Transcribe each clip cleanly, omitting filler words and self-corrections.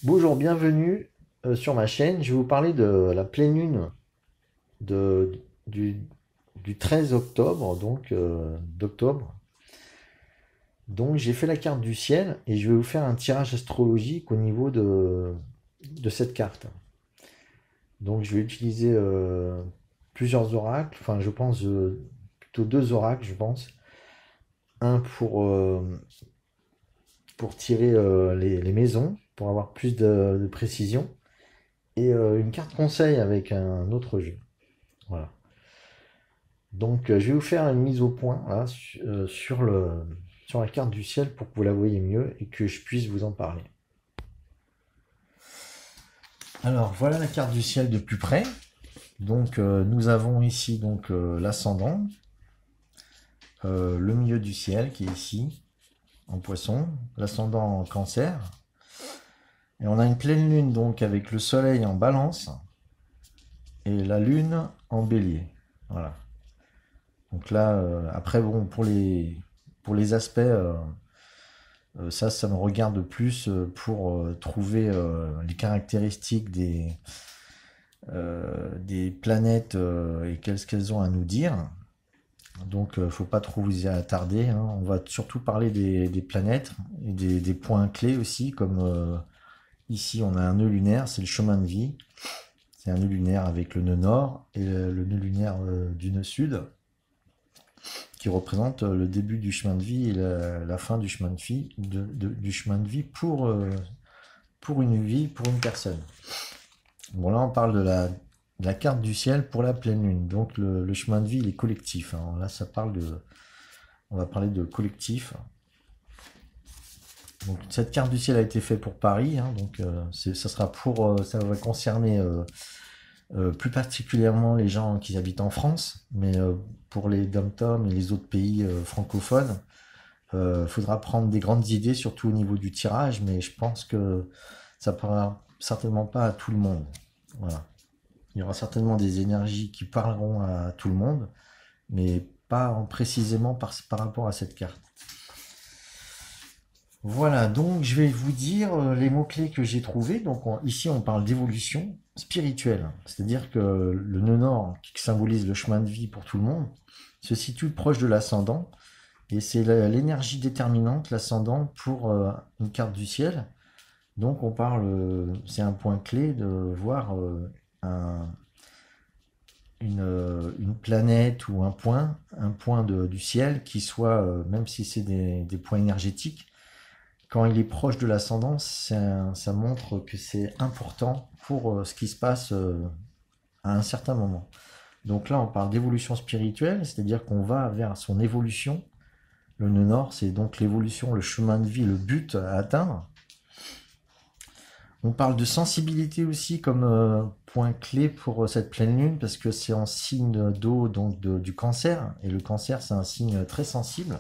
Bonjour, bienvenue sur ma chaîne. Je vais vous parler de la pleine lune de, du, du 13 octobre, d'octobre. Donc j'ai fait la carte du ciel et je vais vous faire un tirage astrologique au niveau de cette carte. Donc je vais utiliser plusieurs oracles, enfin je pense plutôt deux oracles, je pense. Un pour tirer les maisons, pour avoir plus de précision, et une carte conseil avec un autre jeu. Voilà. Donc, je vais vous faire une mise au point là, sur la carte du ciel pour que vous la voyez mieux et que je puisse vous en parler. Alors, voilà la carte du ciel de plus près. Donc, nous avons ici l'ascendant, le milieu du ciel qui est ici, en poisson, l'ascendant en cancer. Et on a une pleine lune donc avec le soleil en balance et la lune en bélier. Voilà. Donc là, après, bon, pour les aspects, ça me regarde plus pour trouver les caractéristiques des planètes et qu'est-ce qu'elles ont à nous dire. Donc, faut pas trop vous y attarder, hein. On va surtout parler des planètes et des points clés aussi, comme ici, on a un nœud lunaire, c'est le chemin de vie. C'est un nœud lunaire avec le nœud nord et le nœud lunaire du nœud sud, qui représente le début du chemin de vie et la fin du chemin de vie, du chemin de vie pour une vie, pour une personne. Bon, là, on parle de la carte du ciel pour la pleine lune. Donc, le chemin de vie, il est collectif, hein. Là, on va parler de collectif. Donc, cette carte du ciel a été faite pour Paris, hein. Donc, ça va concerner plus particulièrement les gens qui habitent en France, mais pour les dom-tom et les autres pays francophones, faudra prendre des grandes idées, surtout au niveau du tirage, mais je pense que ça parlera certainement pas à tout le monde. Voilà. Il y aura certainement des énergies qui parleront à tout le monde, mais pas précisément par rapport à cette carte. Voilà, donc je vais vous dire les mots-clés que j'ai trouvés. Donc ici, on parle d'évolution spirituelle, c'est-à-dire que le nœud nord, qui symbolise le chemin de vie pour tout le monde, se situe proche de l'ascendant, et c'est l'énergie déterminante, l'ascendant, pour une carte du ciel. Donc on parle, c'est un point clé de voir une planète ou un point du ciel qui soit, même si c'est des points énergétiques, quand il est proche de l'ascendant, ça montre que c'est important pour ce qui se passe à un certain moment. Donc là, on parle d'évolution spirituelle, c'est-à-dire qu'on va vers son évolution. Le nœud nord, c'est donc l'évolution, le chemin de vie, le but à atteindre. On parle de sensibilité aussi comme point clé pour cette pleine lune, parce que c'est en signe d'eau, donc du cancer, et le cancer, c'est un signe très sensible.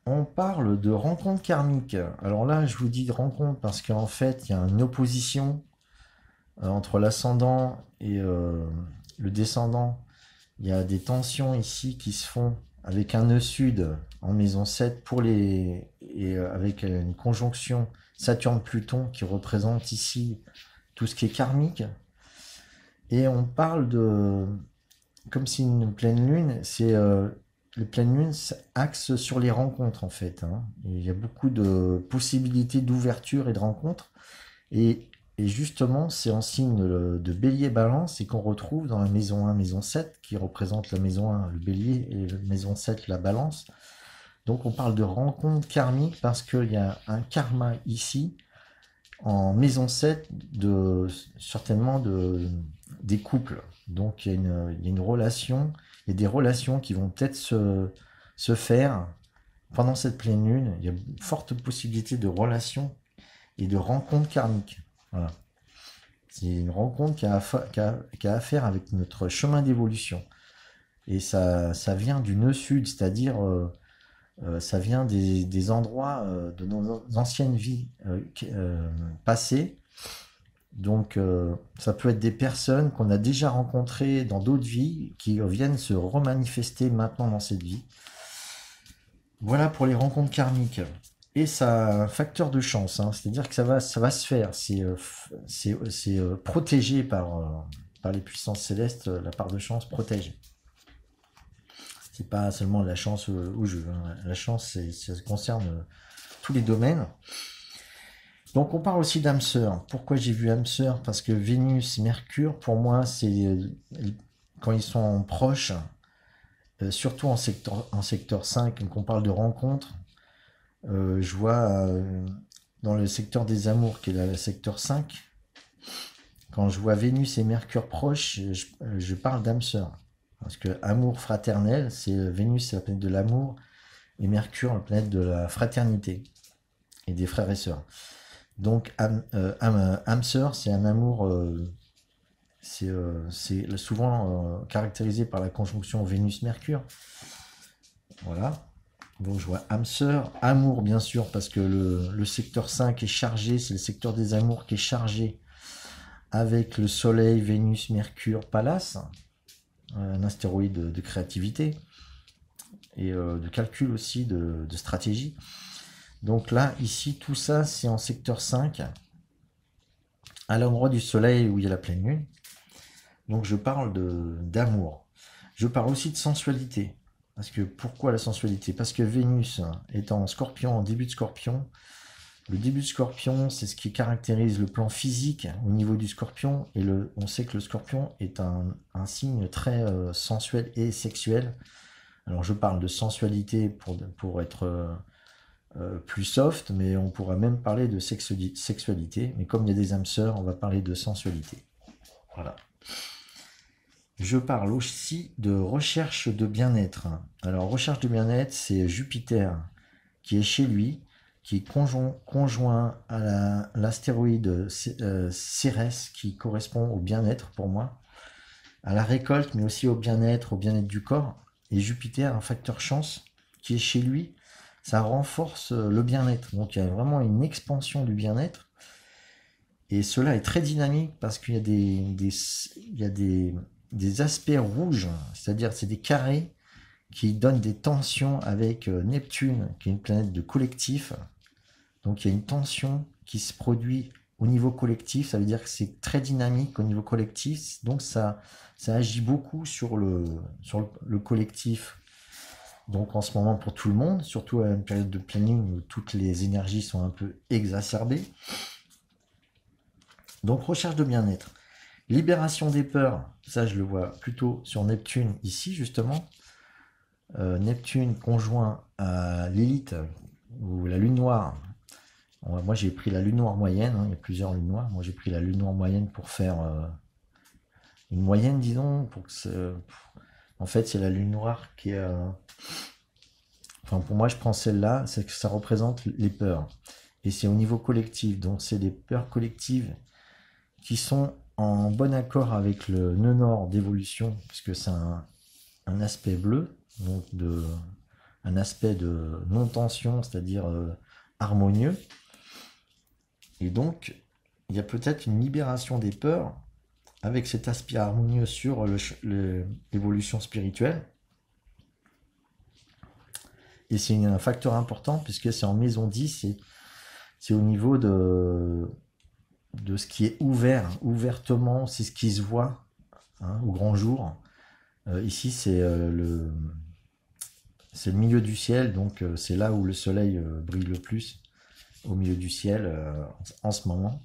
On parle de rencontre karmique. Alors là, je vous dis de rencontre parce qu'en fait, il y a une opposition entre l'ascendant et le descendant. Il y a des tensions ici qui se font avec un nœud sud en maison 7 et avec une conjonction Saturne-Pluton qui représente ici tout ce qui est karmique. Et on parle de, comme si une pleine lune, c'est les pleines lunes axent sur les rencontres en fait, hein. Il y a beaucoup de possibilités d'ouverture et de rencontres. Et justement, c'est en signe de bélier balance et qu'on retrouve dans la maison 1, maison 7, qui représente la maison 1, le bélier, et la maison 7, la balance. Donc on parle de rencontre karmique parce qu'il y a un karma ici, en maison 7, certainement des couples. Donc il y a une relation, il y a des relations qui vont peut-être se faire pendant cette pleine lune. Il y a une forte possibilité de relations et de rencontres karmiques. Voilà. C'est une rencontre qui a à faire avec notre chemin d'évolution. Et ça vient du nœud sud, c'est-à-dire ça vient des endroits de nos anciennes vies passées. Donc ça peut être des personnes qu'on a déjà rencontrées dans d'autres vies qui viennent se remanifester maintenant dans cette vie. Voilà pour les rencontres karmiques. Et ça a un facteur de chance, hein, c'est-à-dire que ça va se faire. C'est protégé par les puissances célestes, la part de chance protège. C'est pas seulement la chance au jeu, hein. La chance, ça concerne tous les domaines. Donc on parle aussi d'âme sœur. Pourquoi j'ai vu âme sœur? Parce que Vénus, Mercure, pour moi, c'est quand ils sont proches, surtout en secteur 5, donc on parle de rencontres. Je vois dans le secteur des amours, qui est le secteur 5, quand je vois Vénus et Mercure proches, je parle d'âme sœur. Parce que amour fraternel, c'est Vénus, c'est la planète de l'amour, et Mercure, la planète de la fraternité et des frères et sœurs. Donc âme sœur, c'est un amour, c'est souvent caractérisé par la conjonction Vénus-Mercure. Voilà. Donc je vois âme sœur, amour bien sûr, parce que le secteur 5 est chargé, c'est le secteur des amours qui est chargé avec le Soleil, Vénus, Mercure, Pallas, un astéroïde de créativité et de calcul aussi, de stratégie. Donc là, ici, tout ça, c'est en secteur 5, à l'endroit du Soleil où il y a la pleine lune. Donc je parle d'amour. Je parle aussi de sensualité. Parce que pourquoi la sensualité? Parce que Vénus est en Scorpion, en début de Scorpion. Le début de Scorpion, c'est ce qui caractérise le plan physique au niveau du Scorpion. Et on sait que le Scorpion est un signe très sensuel et sexuel. Alors je parle de sensualité pour être plus soft, mais on pourra même parler de sexualité. Mais comme il y a des âmes sœurs, on va parler de sensualité. Voilà. Je parle aussi de recherche de bien-être. Alors, recherche de bien-être, c'est Jupiter qui est chez lui, qui est conjoint à l'astéroïde Cérès, qui correspond au bien-être pour moi, à la récolte, mais aussi au bien-être du corps. Et Jupiter, un facteur chance, qui est chez lui, ça renforce le bien-être. Donc, il y a vraiment une expansion du bien-être. Et cela est très dynamique parce qu'il y a des aspects rouges, c'est-à-dire c'est des carrés qui donnent des tensions avec Neptune, qui est une planète de collectif. Donc il y a une tension qui se produit au niveau collectif, ça veut dire que c'est très dynamique au niveau collectif, donc ça agit beaucoup sur le collectif. Donc en ce moment pour tout le monde, surtout à une période de pleine lune où toutes les énergies sont un peu exacerbées. Donc recherche de bien-être. Libération des peurs, ça je le vois plutôt sur Neptune ici justement. Neptune conjoint à Lilith ou la lune noire. Moi j'ai pris la lune noire moyenne, hein, il y a plusieurs lunes noires. Moi j'ai pris la lune noire moyenne pour faire une moyenne, disons. En fait c'est la lune noire qui est... Enfin pour moi je prends celle-là, c'est que ça représente les peurs. Et c'est au niveau collectif, donc c'est des peurs collectives qui sont en bon accord avec le nœud nord d'évolution, puisque c'est un aspect bleu, donc un aspect de non-tension, c'est-à-dire harmonieux. Et donc, il y a peut-être une libération des peurs avec cet aspect harmonieux sur l'évolution spirituelle. Et c'est un facteur important, puisque c'est en maison 10, c'est au niveau de ce qui est ouvertement, c'est ce qui se voit, hein, au grand jour. Ici, c'est le milieu du ciel, donc c'est là où le soleil brille le plus, au milieu du ciel en ce moment.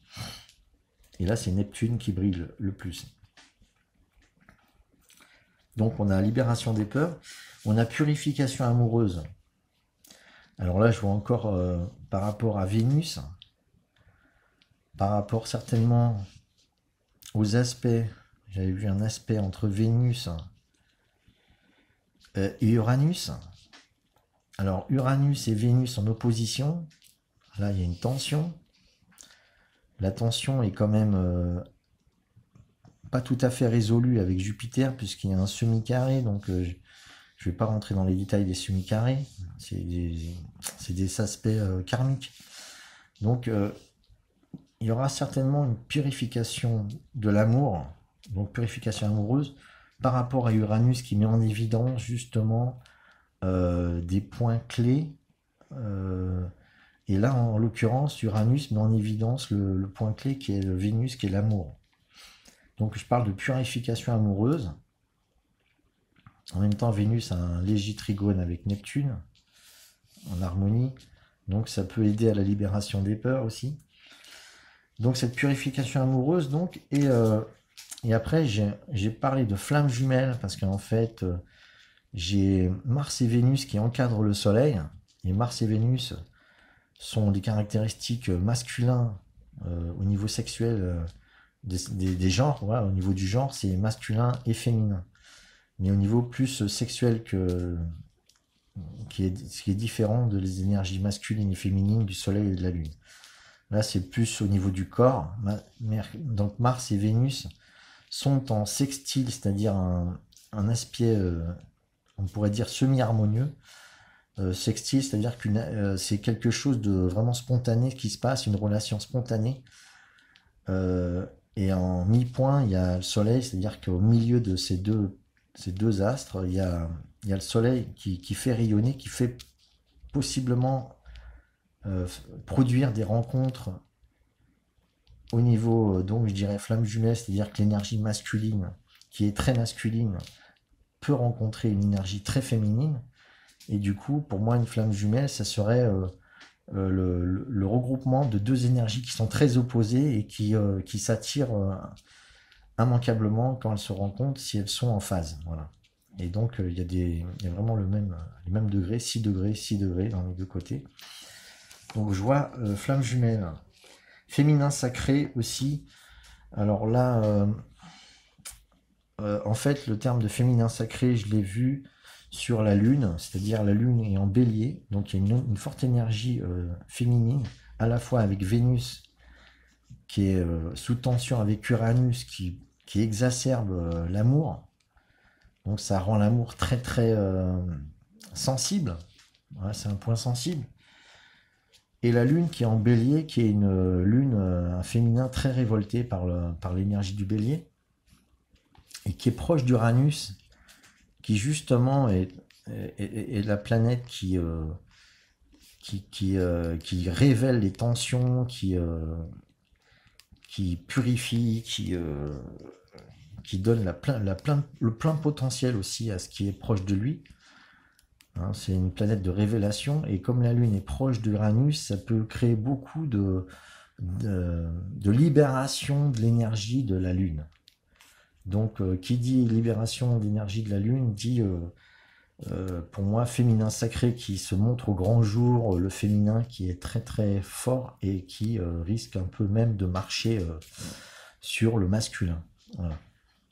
Et là, c'est Neptune qui brille le plus. Donc, on a libération des peurs, on a purification amoureuse. Alors là, je vois encore par rapport à Vénus, par rapport certainement aux aspects, j'avais vu un aspect entre Vénus et Uranus. Alors Uranus et Vénus en opposition, là il y a une tension. La tension est quand même pas tout à fait résolue avec Jupiter, puisqu'il y a un semi-carré, donc je ne vais pas rentrer dans les détails des semi-carrés, c'est des aspects karmiques. Donc il y aura certainement une purification de l'amour, donc purification amoureuse, par rapport à Uranus qui met en évidence justement des points clés Et là, en l'occurrence, Uranus met en évidence le point clé qui est le Vénus, qui est l'amour. Donc je parle de purification amoureuse. En même temps, Vénus a un léger trigone avec Neptune, en harmonie. Donc ça peut aider à la libération des peurs aussi. Donc cette purification amoureuse, donc, et après j'ai parlé de flammes jumelles, parce qu'en fait, j'ai Mars et Vénus qui encadrent le Soleil, et Mars et Vénus sont des caractéristiques masculins au niveau sexuel des genres. Voilà, au niveau du genre, c'est masculin et féminin. Mais au niveau plus sexuel qui est différent des énergies masculines et féminines du Soleil et de la Lune. Là, c'est plus au niveau du corps. Donc Mars et Vénus sont en sextile, c'est-à-dire un aspect, on pourrait dire semi-harmonieux. Sextile, c'est-à-dire que c'est quelque chose de vraiment spontané qui se passe, une relation spontanée. Et en mi-point, il y a le Soleil, c'est-à-dire qu'au milieu de ces deux astres, il y a le Soleil qui fait rayonner, qui fait possiblement produire des rencontres au niveau, donc je dirais flamme jumelle, c'est-à-dire que l'énergie masculine, qui est très masculine, peut rencontrer une énergie très féminine. Et du coup, pour moi, une flamme jumelle, ça serait le regroupement de deux énergies qui sont très opposées et qui s'attirent immanquablement quand elles se rencontrent, si elles sont en phase. Voilà. Et donc, il y a vraiment les mêmes degrés, 6 degrés, 6 degrés dans les deux côtés. Donc, je vois flamme jumelle. Féminin sacré aussi. Alors là, en fait, le terme de féminin sacré, je l'ai vu sur la Lune, c'est-à-dire la Lune est en bélier, donc il y a une forte énergie féminine, à la fois avec Vénus, qui est sous tension avec Uranus, qui exacerbe l'amour. Donc ça rend l'amour très très sensible. Voilà, c'est un point sensible. Et la Lune qui est en bélier, qui est une Lune, un féminin très révolté par l'énergie du bélier, et qui est proche d'Uranus, qui justement est la planète qui révèle les tensions, qui purifie, qui donne le plein potentiel aussi à ce qui est proche de lui. Hein, c'est une planète de révélation, et comme la Lune est proche d'Uranus, ça peut créer beaucoup de libération de l'énergie de la Lune. Donc, qui dit libération d'énergie de la Lune, dit, pour moi, féminin sacré qui se montre au grand jour, le féminin qui est très très fort et qui risque un peu même de marcher sur le masculin. Voilà.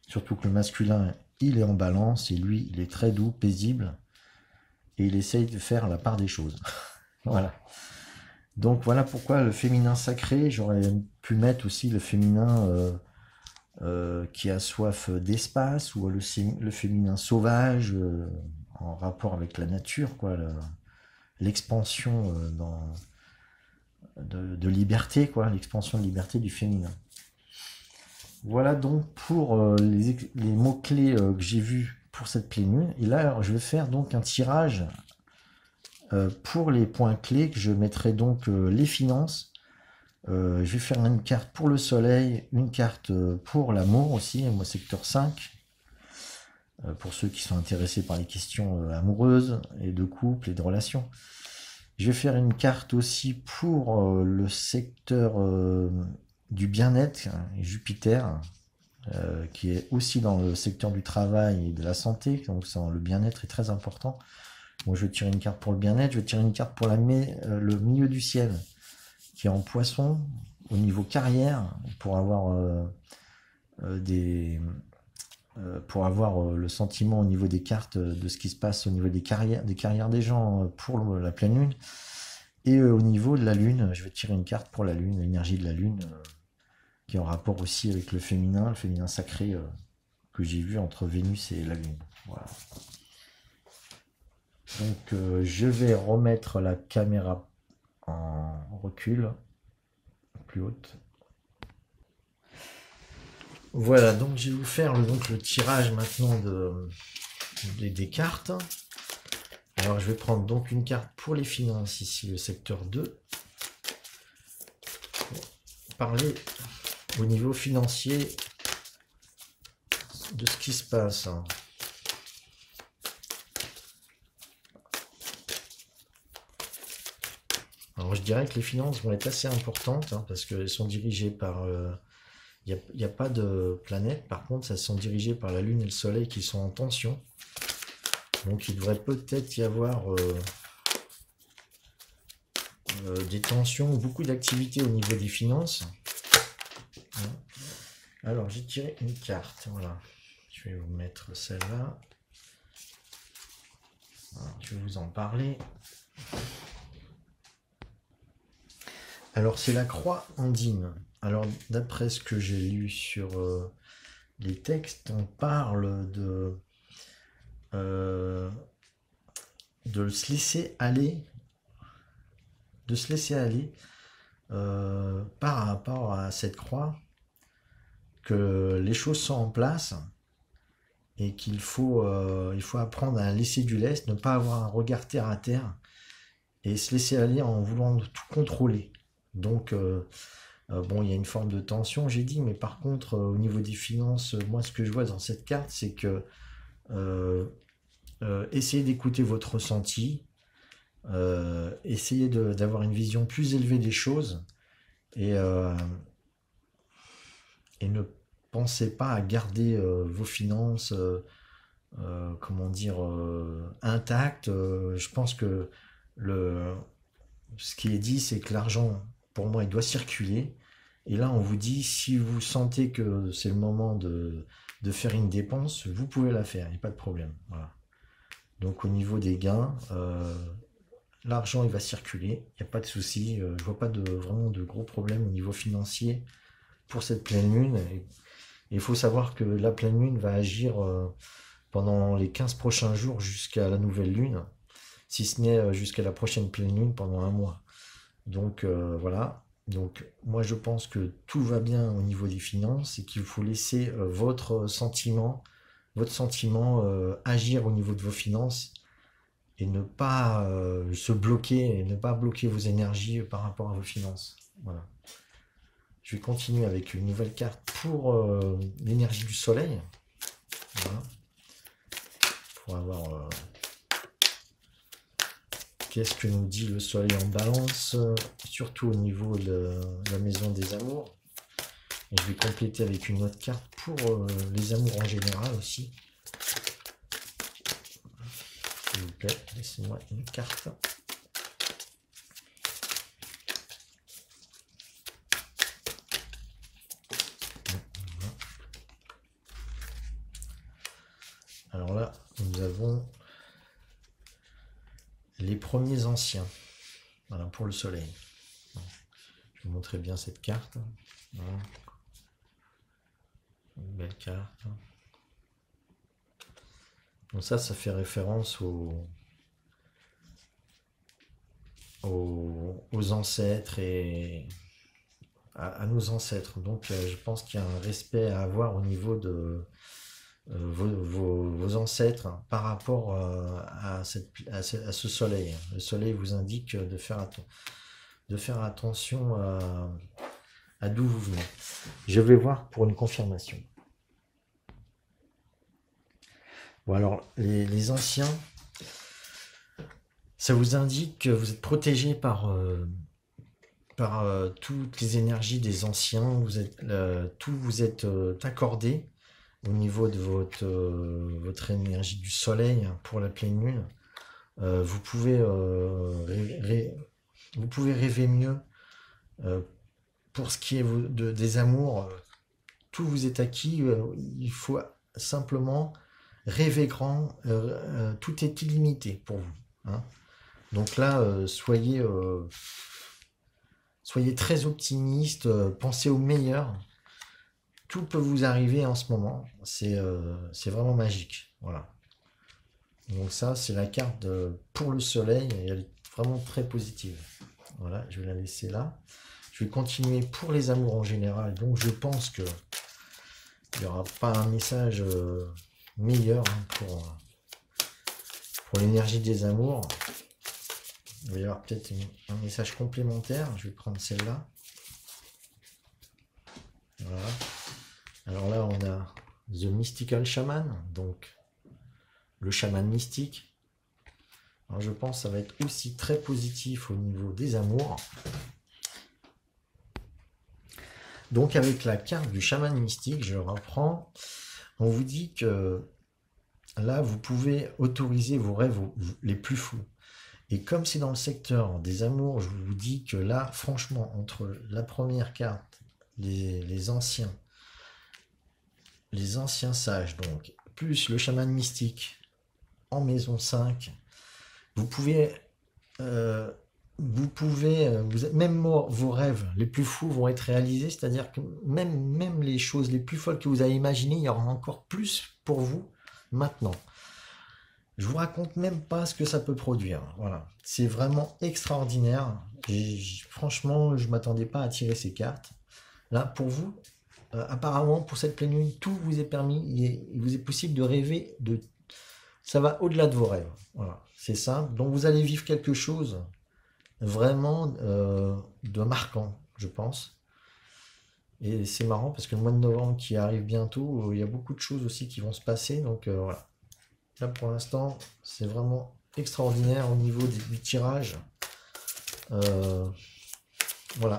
Surtout que le masculin, il est en balance, et lui, il est très doux, paisible, et il essaye de faire la part des choses. Voilà. Donc, voilà pourquoi le féminin sacré, j'aurais pu mettre aussi le féminin... qui a soif d'espace, ou le féminin sauvage, en rapport avec la nature, quoi, l'expansion de liberté, quoi, l'expansion de liberté du féminin. Voilà donc pour les mots-clés que j'ai vus pour cette pleine lune. Et là, je vais faire donc un tirage pour les points clés, que je mettrai donc les finances. Je vais faire une carte pour le soleil, une carte pour l'amour aussi, moi secteur 5, pour ceux qui sont intéressés par les questions amoureuses et de couple et de relations. Je vais faire une carte aussi pour le secteur du bien-être, Jupiter, qui est aussi dans le secteur du travail et de la santé, donc le bien-être est très important. Bon, je vais tirer une carte pour le bien-être, je vais tirer une carte pour le milieu du ciel, qui est en poisson, au niveau carrière, pour avoir le sentiment au niveau des cartes de ce qui se passe au niveau des carrières des gens pour la pleine lune. Et au niveau de la lune, je vais tirer une carte pour la lune, l'énergie de la lune, qui est en rapport aussi avec le féminin sacré que j'ai vu entre Vénus et la lune. Voilà. Donc je vais remettre la caméra en recul, plus haute. Voilà, donc je vais vous faire le tirage maintenant des cartes. Alors je vais prendre donc une carte pour les finances, ici le secteur 2. parler au niveau financier de ce qui se passe. Alors je dirais que les finances vont être assez importantes parce qu'elles sont dirigées par... Il n'y a pas de planète, par contre elles sont dirigées par la Lune et le Soleil qui sont en tension. Donc il devrait peut-être y avoir des tensions, beaucoup d'activités au niveau des finances. Alors j'ai tiré une carte, voilà. Je vais vous mettre celle-là. Je vais vous en parler. Alors c'est la croix andine. Alors d'après ce que j'ai lu sur les textes, on parle de se laisser aller, par rapport à cette croix, que les choses sont en place et qu'il faut, il faut apprendre à laisser du lest, ne pas avoir un regard terre à terre et se laisser aller en voulant tout contrôler. Donc bon, il y a une forme de tension, j'ai dit, mais par contre, au niveau des finances, moi ce que je vois dans cette carte, c'est que essayez d'écouter votre ressenti, essayez d'avoir une vision plus élevée des choses et ne pensez pas à garder vos finances comment dire intactes. Je pense que ce qui est dit, c'est que l'argent, pour moi, il doit circuler. Et là, on vous dit, si vous sentez que c'est le moment de faire une dépense, vous pouvez la faire, il n'y a pas de problème. Voilà. Donc au niveau des gains, l'argent il va circuler, il n'y a pas de souci. Je ne vois pas vraiment de gros problèmes au niveau financier pour cette pleine lune. Et il faut savoir que la pleine lune va agir pendant les 15 prochains jours jusqu'à la nouvelle lune, si ce n'est jusqu'à la prochaine pleine lune pendant un mois. Donc voilà. Donc moi je pense que tout va bien au niveau des finances et qu'il faut laisser votre sentiment agir au niveau de vos finances et ne pas se bloquer et ne pas bloquer vos énergies par rapport à vos finances. Voilà. Je vais continuer avec une nouvelle carte pour l'énergie du soleil. Voilà. Pour avoir qu'est-ce que nous dit le soleil en balance, surtout au niveau de la maison des amours. Et je vais compléter avec une autre carte pour les amours en général aussi. S'il vous plaît, laissez-moi une carte. Alors là, nous avons les premiers anciens. Voilà, pour le soleil. Je vais vous montrer bien cette carte. Voilà. Une belle carte. Donc ça fait référence aux ancêtres et à nos ancêtres. Donc je pense qu'il y a un respect à avoir au niveau de vos ancêtres par rapport à ce soleil. Le soleil vous indique de faire attention à d'où vous venez. Je vais voir pour une confirmation. Bon, alors, les anciens, ça vous indique que vous êtes protégé par toutes les énergies des anciens. Tout vous est accordé au niveau de votre énergie du soleil pour la pleine lune. Vous pouvez rêver mieux pour ce qui est des amours. Tout vous est acquis. Il faut simplement rêver grand. Tout est illimité pour vous. Hein. Donc là, soyez très optimiste. Pensez au meilleur. Tout peut vous arriver en ce moment. C'est vraiment magique. Voilà. Donc ça, c'est la carte pour le soleil. Et elle est vraiment très positive. Voilà, je vais la laisser là. Je vais continuer pour les amours en général. Donc je pense que il n'y aura pas un message meilleur pour l'énergie des amours. Il va y avoir peut-être un message complémentaire. Je vais prendre celle-là. Voilà. Alors là, on a The Mystical Shaman, donc le chaman mystique. Alors je pense que ça va être aussi très positif au niveau des amours. Donc avec la carte du chaman mystique, je reprends, on vous dit que là, vous pouvez autoriser vos rêves les plus fous. Et comme c'est dans le secteur des amours, je vous dis que là, franchement, entre la première carte, les anciens sages, donc, plus le chaman mystique en maison 5, vous pouvez, même vos rêves les plus fous vont être réalisés, c'est-à-dire que même les choses les plus folles que vous avez imaginées, il y aura encore plus pour vous maintenant. Je vous raconte même pas ce que ça peut produire. Voilà, c'est vraiment extraordinaire. Et franchement, je m'attendais pas à tirer ces cartes. Là, pour vous, apparemment, pour cette pleine lune, tout vous est permis. Il vous est possible de rêver de. Ça va au-delà de vos rêves. Voilà, c'est simple. Donc, vous allez vivre quelque chose vraiment de marquant, je pense. Et c'est marrant parce que le mois de novembre qui arrive bientôt, il y a beaucoup de choses aussi qui vont se passer. Donc, voilà. Là, pour l'instant, c'est vraiment extraordinaire au niveau du tirage. Voilà.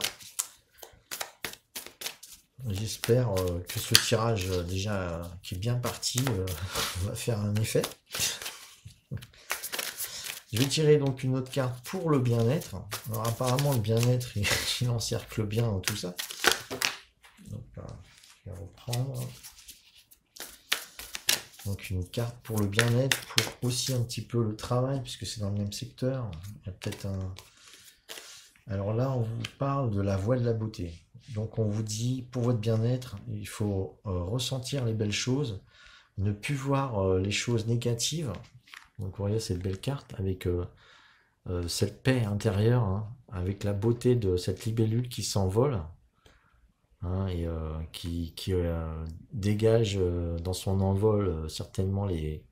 J'espère que ce tirage, déjà, qui est bien parti, va faire un effet. Je vais tirer donc une autre carte pour le bien-être. Alors, apparemment, le bien-être, il encercle bien dans tout ça. Donc, je vais reprendre. Donc une carte pour le bien-être, pour aussi un petit peu le travail, puisque c'est dans le même secteur. Il y a peut-être un. Alors là, on vous parle de la voie de la beauté. Donc on vous dit, pour votre bien-être, il faut ressentir les belles choses, ne plus voir les choses négatives. Donc vous voyez cette belle carte avec cette paix intérieure, hein, avec la beauté de cette libellule qui s'envole. Hein, et qui dégage dans son envol certainement les,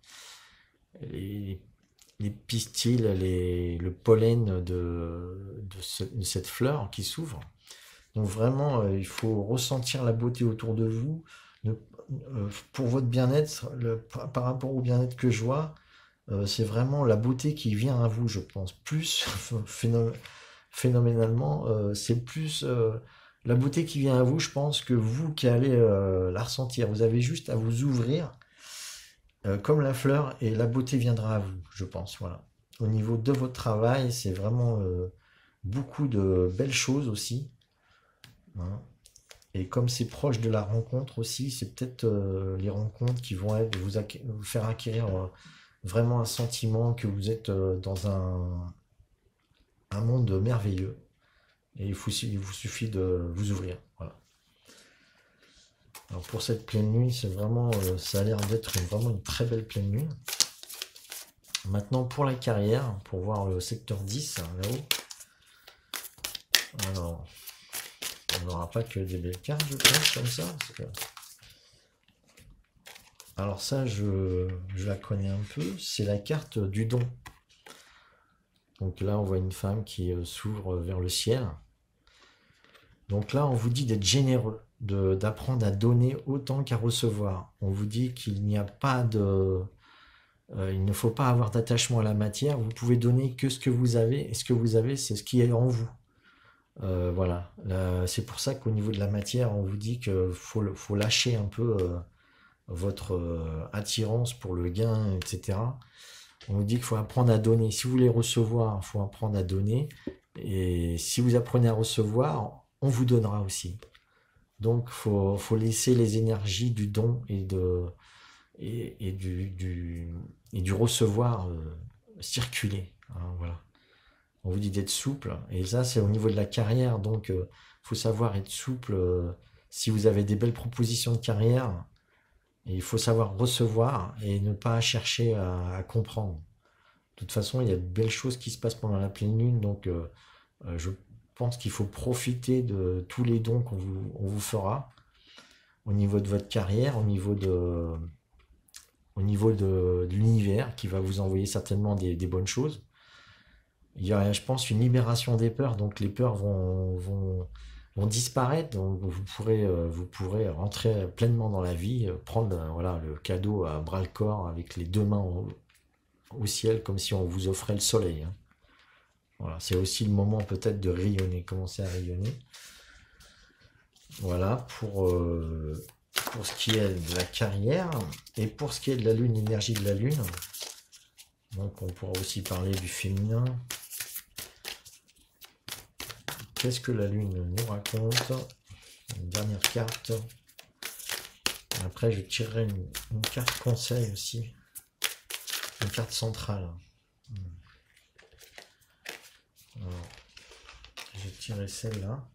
les pistils, le pollen de cette fleur qui s'ouvre. Donc vraiment, il faut ressentir la beauté autour de vous. Pour votre bien-être, par rapport au bien-être que je vois, c'est vraiment la beauté qui vient à vous, je pense. Plus phénoménalement, c'est plus la beauté qui vient à vous, je pense, que vous qui allez la ressentir. Vous avez juste à vous ouvrir comme la fleur et la beauté viendra à vous, je pense. Voilà. Au niveau de votre travail, c'est vraiment beaucoup de belles choses aussi. Hein. Et comme c'est proche de la rencontre aussi, c'est peut-être les rencontres qui vont vous faire acquérir vraiment un sentiment que vous êtes dans un monde merveilleux. Et il vous suffit de vous ouvrir. Voilà. Alors pour cette pleine lune, c'est vraiment, ça a l'air d'être vraiment une très belle pleine lune. Maintenant pour la carrière, pour voir le secteur 10 là-haut. Alors, on n'aura pas que des belles cartes, je pense, comme ça. Alors ça, je la connais un peu. C'est la carte du don. Donc là, on voit une femme qui s'ouvre vers le ciel. Donc là, on vous dit d'être généreux, d'apprendre à donner autant qu'à recevoir. On vous dit qu'il n'y a pas de... il ne faut pas avoir d'attachement à la matière. Vous pouvez donner que ce que vous avez. Et ce que vous avez, c'est ce qui est en vous. Voilà. C'est pour ça qu'au niveau de la matière, on vous dit qu'il faut lâcher un peu votre attirance pour le gain, etc. On vous dit qu'il faut apprendre à donner. Si vous voulez recevoir, il faut apprendre à donner. Et si vous apprenez à recevoir, on vous donnera aussi. Donc, faut laisser les énergies du don et du recevoir circuler. Hein, voilà. On vous dit d'être souple. Et ça, c'est au niveau de la carrière. Donc, faut savoir être souple. Si vous avez des belles propositions de carrière, et il faut savoir recevoir et ne pas chercher à comprendre. De toute façon, il y a de belles choses qui se passent pendant la pleine lune. Donc, je pense qu'il faut profiter de tous les dons qu'on vous fera au niveau de votre carrière, au niveau de l'univers qui va vous envoyer certainement des bonnes choses. Il y a, je pense, une libération des peurs, donc les peurs vont vont disparaître, donc vous pourrez rentrer pleinement dans la vie, prendre voilà, le cadeau à bras le corps avec les deux mains au ciel, comme si on vous offrait le soleil, hein. Voilà, c'est aussi le moment peut-être de rayonner, commencer à rayonner. Voilà pour ce qui est de la carrière et pour ce qui est de la lune, l'énergie de la lune. Donc on pourra aussi parler du féminin. Qu'est-ce que la lune nous raconte? Une dernière carte. Après je tirerai une carte conseil aussi. Une carte centrale. Alors, je vais tirer celle-là.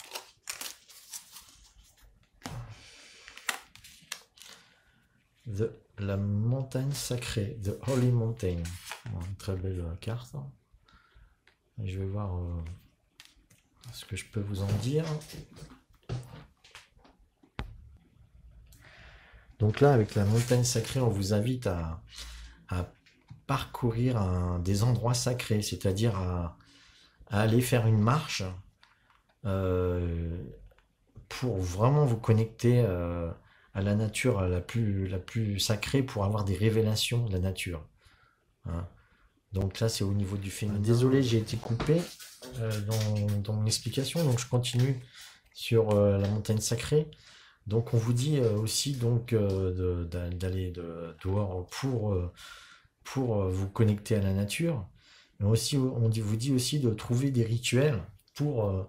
La montagne sacrée, The Holy Mountain. Une très belle carte. Et je vais voir ce que je peux vous en dire. Donc là, avec la montagne sacrée, on vous invite à parcourir des endroits sacrés, c'est-à-dire à aller faire une marche pour vraiment vous connecter à la nature la plus sacrée, pour avoir des révélations de la nature, hein. Donc là, c'est au niveau du féminin. Désolé, j'ai été coupé dans mon explication, donc je continue sur la montagne sacrée. Donc on vous dit aussi donc d'aller dehors pour vous connecter à la nature. Mais aussi, vous dit aussi de trouver des rituels pour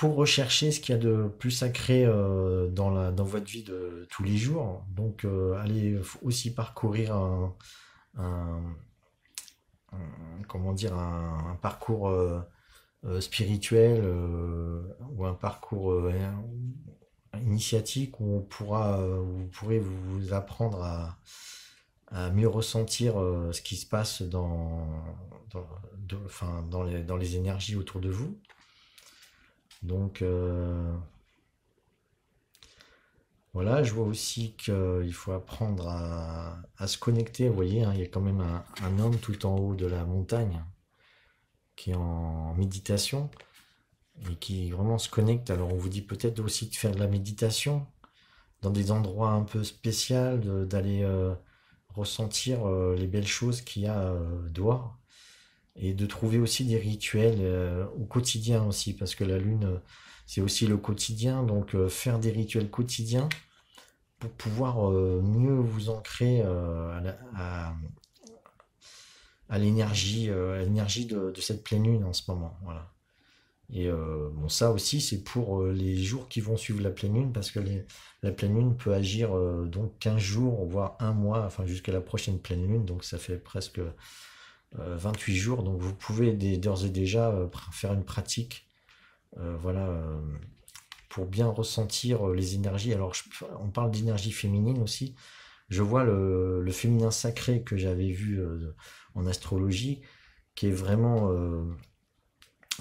rechercher ce qu'il y a de plus sacré dans votre vie de tous les jours. Donc allez aussi parcourir comment dire, un parcours spirituel ou un parcours initiatique où vous pourrez vous apprendre à mieux ressentir ce qui se passe dans les énergies autour de vous. Donc voilà, je vois aussi qu'il faut apprendre à se connecter. Vous voyez, hein, il y a quand même un homme tout en haut de la montagne qui est en méditation et qui vraiment se connecte. Alors on vous dit peut-être aussi de faire de la méditation dans des endroits un peu spéciaux, d'aller ressentir les belles choses qu'il y a dehors, et de trouver aussi des rituels au quotidien aussi, parce que la lune, c'est aussi le quotidien. Donc faire des rituels quotidiens pour pouvoir mieux vous ancrer à l'énergie de cette pleine lune en ce moment. Voilà. Et bon, ça aussi, c'est pour les jours qui vont suivre la pleine lune, parce que la pleine lune peut agir donc 15 jours, voire un mois, enfin jusqu'à la prochaine pleine lune, donc ça fait presque 28 jours. Donc vous pouvez d'ores et déjà faire une pratique, voilà, pour bien ressentir les énergies. Alors on parle d'énergie féminine aussi. Je vois le féminin sacré que j'avais vu en astrologie, qui est vraiment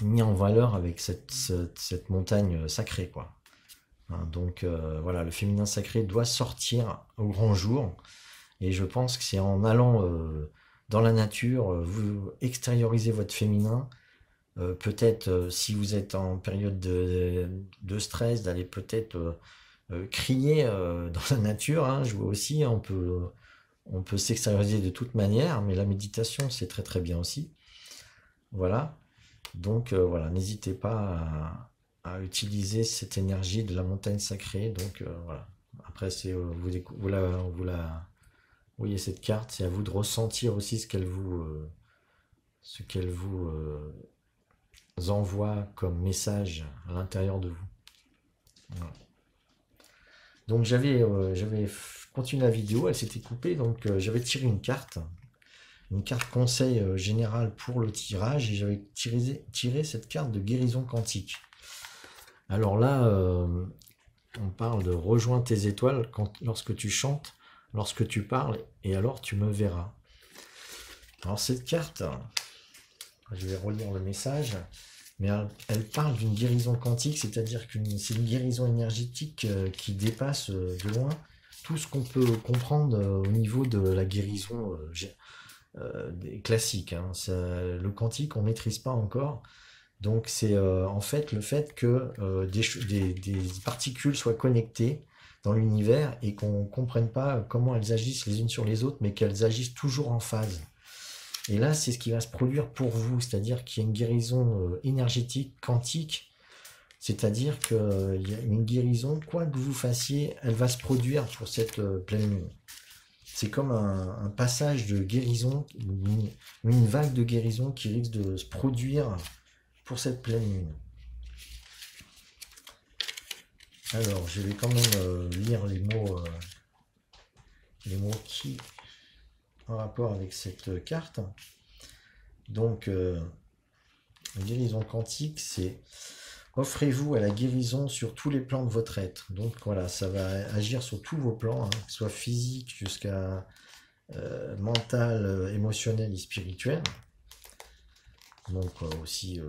mis en valeur avec cette montagne sacrée, quoi. Hein, donc voilà, le féminin sacré doit sortir au grand jour, et je pense que c'est en allant dans la nature, vous extériorisez votre féminin. Peut-être si vous êtes en période de stress, d'aller peut-être crier dans la nature, hein. Je vois aussi, hein, on peut s'extérioriser de toute manière, mais la méditation, c'est très très bien aussi. Voilà. Donc voilà, n'hésitez pas à utiliser cette énergie de la montagne sacrée. Donc voilà. Après, c'est vous voyez cette carte, c'est à vous de ressentir aussi ce qu'elle vous envoie comme message à l'intérieur de vous. Voilà. Donc j'avais continué la vidéo, elle s'était coupée, donc j'avais tiré une carte conseil général pour le tirage, et j'avais tiré cette carte de guérison quantique. Alors là, on parle de rejoins tes étoiles lorsque tu chantes, lorsque tu parles, et alors tu me verras. Alors cette carte, je vais relire le message, mais elle parle d'une guérison quantique, c'est-à-dire que c'est une guérison énergétique qui dépasse de loin tout ce qu'on peut comprendre au niveau de la guérison classique, hein. Le quantique, on ne maîtrise pas encore. Donc c'est en fait le fait que des particules soient connectées dans l'univers et qu'on ne comprenne pas comment elles agissent les unes sur les autres, mais qu'elles agissent toujours en phase. Et là, c'est ce qui va se produire pour vous, c'est-à-dire qu'il y a une guérison énergétique, quantique, c'est-à-dire qu'il y a une guérison, quoi que vous fassiez, elle va se produire pour cette pleine lune. C'est comme un passage de guérison, une vague de guérison qui risque de se produire pour cette pleine lune. Alors, je vais quand même lire les mots qui en rapport avec cette carte. Donc, la guérison quantique, c'est offrez-vous à la guérison sur tous les plans de votre être. Donc voilà, ça va agir sur tous vos plans, hein, que ce soit physique jusqu'à mental, émotionnel et spirituel. Donc aussi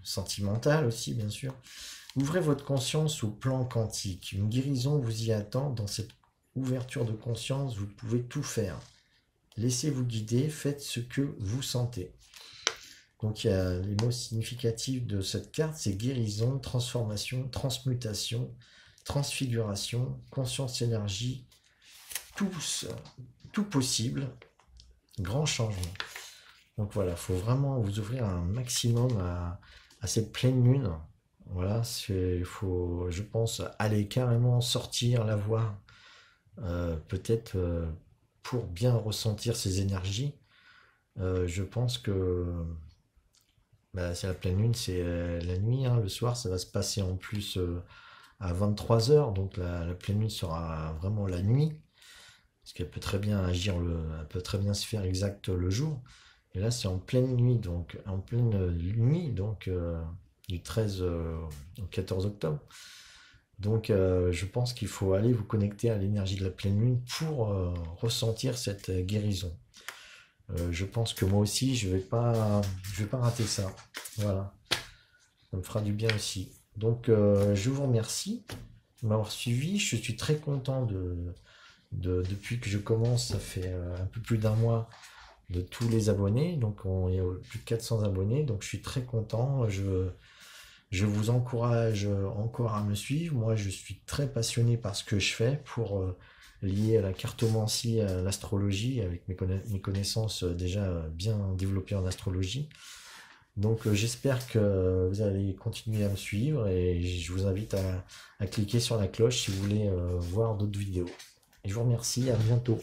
sentimental aussi, bien sûr. Ouvrez votre conscience au plan quantique. Une guérison vous y attend. Dans cette ouverture de conscience, vous pouvez tout faire. Laissez-vous guider, faites ce que vous sentez. Donc il y a les mots significatifs de cette carte, c'est guérison, transformation, transmutation, transfiguration, conscience, énergie, tout possible, grand changement. Donc voilà, il faut vraiment vous ouvrir un maximum à cette pleine lune. Voilà, il faut, je pense, aller carrément sortir, la voir, peut-être pour bien ressentir ces énergies. Je pense que c'est la pleine lune, c'est la nuit, hein. Le soir, ça va se passer en plus à 23 heures, donc la pleine lune sera vraiment la nuit, parce qu'elle peut très bien agir, elle peut très bien se faire exact le jour. Et là, c'est en pleine nuit, donc du 13 au 14 octobre. Donc, je pense qu'il faut aller vous connecter à l'énergie de la pleine lune pour ressentir cette guérison. Je pense que moi aussi, je vais pas rater ça. Voilà, ça me fera du bien aussi. Donc, je vous remercie de m'avoir suivi. Je suis très content depuis que je commence, ça fait un peu plus d'un mois, de tous les abonnés. Donc, il y a plus de 400 abonnés. Donc, je suis très content. Je vous encourage encore à me suivre. Moi, je suis très passionné par ce que je fais pour lier à la cartomancie, à l'astrologie, avec mes connaissances déjà bien développées en astrologie. Donc j'espère que vous allez continuer à me suivre et je vous invite à cliquer sur la cloche si vous voulez voir d'autres vidéos. Et je vous remercie, à bientôt.